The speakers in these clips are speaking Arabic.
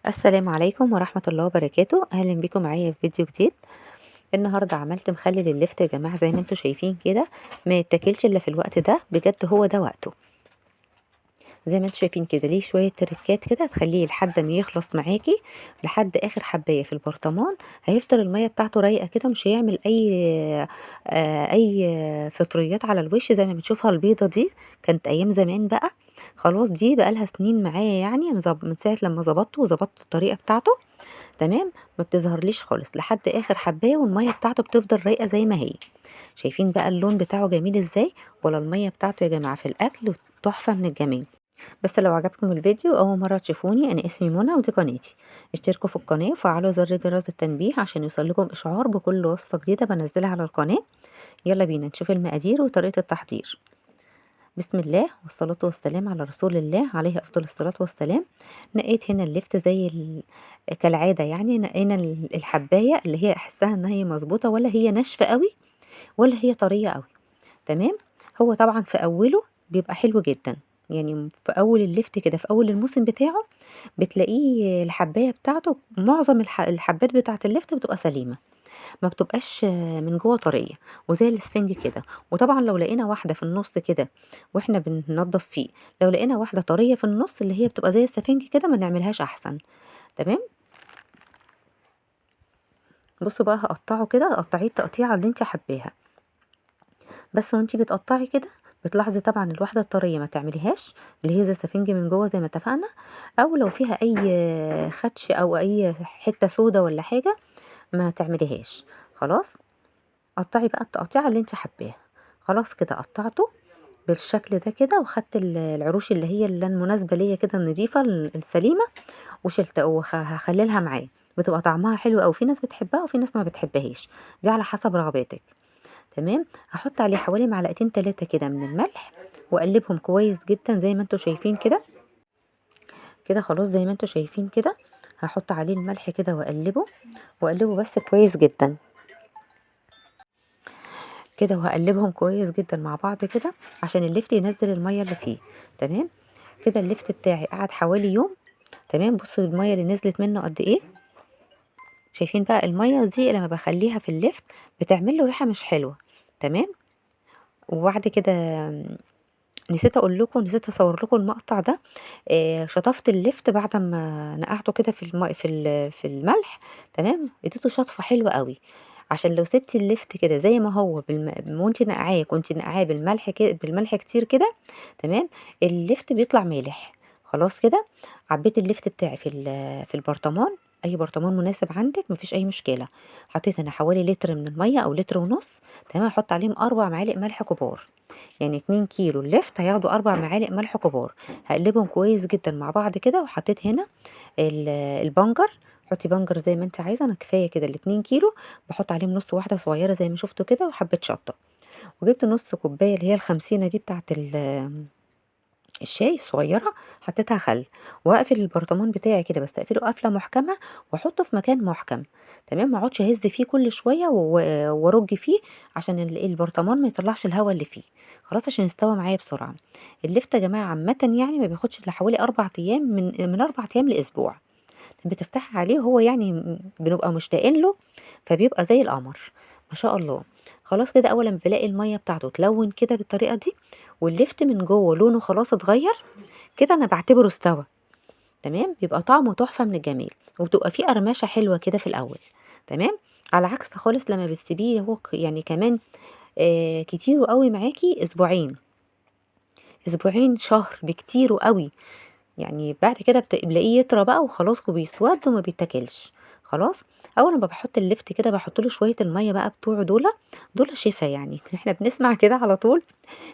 السلام عليكم ورحمة الله وبركاته. أهلا بيكم معايا في فيديو جديد. النهاردة عملت مخلل اللفت يا جماعة زي ما انتوا شايفين كده، ما يتاكلش إلا في الوقت ده، بجد هو ده وقته. زي ما انتوا شايفين كده ليه شوية تركات كده تخليه لحد ما يخلص معاكي لحد آخر حباية في البرطمان. هيفضل المية بتاعته رايقة كده، مش هيعمل أي فطريات على الوش زي ما بنشوفها البيضة دي. كانت أيام زمان بقى، خلاص دي بقالها سنين معايا، يعني من ساعة لما ظبطته وظبطت الطريقة بتاعته. تمام. ما بتظهرليش خالص لحد اخر حبايه، والميه بتاعته بتفضل رايقه زي ما هي. شايفين بقى اللون بتاعه جميل ازاي؟ ولا الميه بتاعته يا جماعه في الاكل تحفه من الجمال. بس لو عجبكم الفيديو اول مره تشوفوني، انا اسمي منى ودي قناتي. اشتركوا في القناه وفعلوا زر جرس التنبيه عشان يوصلكم اشعار بكل وصفه جديده بنزلها على القناه. يلا بينا نشوف المقادير وطريقه التحضير. بسم الله والصلاة والسلام على رسول الله عليه أفضل الصلاة والسلام. نقيت هنا اللفت كالعادة، يعني نقينا الحباية اللي هي أحسها إن هي مظبوطة، ولا هي ناشفة قوي ولا هي طرية قوي. تمام. هو طبعا في أوله بيبقى حلو جدا، يعني في أول اللفت كده في أول الموسم بتاعه بتلاقيه الحباية بتاعته معظم الحبات بتاعة اللفت بتبقى سليمة، ما بتبقاش من جوه طريه وزي الاسفنج كده. وطبعا لو لقينا واحده في النص كده واحنا بننضف فيه، لو لقينا واحده طريه في النص اللي هي بتبقى زي السفنج كده ما نعملهاش احسن. تمام. بصوا بقى هقطعه كده، قطعيه التقطيعه اللي انت حباها. بس وانتي بتقطعي كده بتلاحظي طبعا الواحده الطريه ما تعمليهاش، اللي هي زي السفنج من جوه زي ما اتفقنا. او لو فيها اي خدش او اي حته سودا ولا حاجه ما تعمليهاش. خلاص. قطعي بقى التقطيعه اللي انت حباها. خلاص كده قطعته بالشكل ده كده، وخدت العروش اللي المناسبة ليا كده النضيفة السليمة، وشلت وهخللها معاه. بتبقى طعمها حلو أوي، في ناس بتحبها وفي ناس ما بتحبهاش، دي على حسب رغباتك. تمام. هحط عليه حوالي معلقتين تلاتة كده من الملح، واقلبهم كويس جدا زي ما انتوا شايفين كده. كده خلاص زي ما انتوا شايفين كده. هحط عليه الملح كده واقلبه، واقلبه بس كويس جدا كده، وهقلبهم كويس جدا مع بعض كده عشان اللفت ينزل المية اللي فيه. تمام. كده اللفت بتاعي قعد حوالي يوم. تمام. بصوا المية اللي نزلت منه قد ايه. شايفين بقى المية دي لما بخليها في اللفت بتعمل له ريحة مش حلوة. تمام. وبعد كده نسيت اقول لكم، نسيت اصور لكم المقطع ده. شطفت اللفت بعد ما نقعته كده في الملح. تمام. اديته شطفة حلوة قوي، عشان لو سبتي اللفت كده زي ما هو وانت نقعاه كنت نقعاه بالملح كده، بالملح كتير كده. تمام. اللفت بيطلع مالح. خلاص كده. عبيت اللفت بتاعي في البرطمان، اي برطمان مناسب عندك مفيش اي مشكله. حطيت انا حوالي لتر من الميه او لتر ونص. تمام. احط عليهم 4 معالق ملح كبار، يعني 2 كيلو اللفت هياخدوا 4 معالق ملح كبار. هقلبهم كويس جدا مع بعض كده. وحطيت هنا البنجر. حطي بنجر زي ما انت عايزه، انا كفايه كده الاتنين كيلو. بحط عليهم نص واحده صغيره زي ما شفتوا كده، وحبه شطه. وجبت نص كوبايه اللي هي الخمسينه دي بتاعه الشاي الصغيره، حطيتها خل. واقفل البرطمان بتاعي كده، بس اقفله قفله محكمه واحطه في مكان محكم. تمام. ما اقعدش اهز فيه كل شويه وارج فيه عشان البرطمان ما يطلعش الهواء اللي فيه. خلاص عشان يستوي معايا بسرعه. اللفت يا جماعه عامه يعني ما بياخدش الا حوالي 4 ايام، من 4 ايام لاسبوع. بتفتحي عليه هو يعني بنبقى مشتاقين له، فبيبقى زي القمر ما شاء الله. خلاص كده اول ما بلاقي الميه بتاعته تلون كده بالطريقه دي، واللفت من جوه لونه خلاص اتغير كده، انا بعتبره استوى. تمام. بيبقى طعمه تحفه من الجمال، وبتبقى فيه قرمشه حلوه كده في الاول. تمام. على عكس خالص لما بتسيبيه هو يعني كمان كتير قوي معاكي اسبوعين، اسبوعين شهر بكتير قوي. يعني بعد كده بتلاقيه يطرى بقى وخلاص وبيسود وما بيتاكلش. خلاص. اول ما بحط اللفت كده بحط له شويه الميه بقى بتوعه دول شفا، يعني احنا بنسمع كده على طول.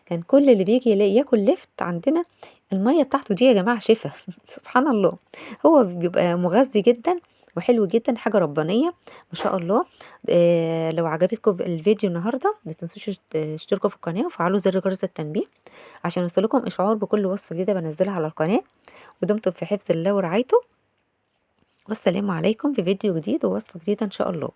كان كل اللي بيجي ياكل لفت عندنا الميه بتاعته دي يا جماعه شفا. سبحان الله. هو بيبقى مغذي جدا وحلو جدا، حاجه ربانيه ما شاء الله. لو عجبتكم الفيديو النهارده ما تنسوش تشتركوا في القناه وفعلوا زر جرس التنبيه عشان يوصلكم اشعار بكل وصفه جديده بنزلها على القناه. ودمتم في حفظ الله ورعايته، والسلام عليكم في فيديو جديد ووصفة جديدة إن شاء الله.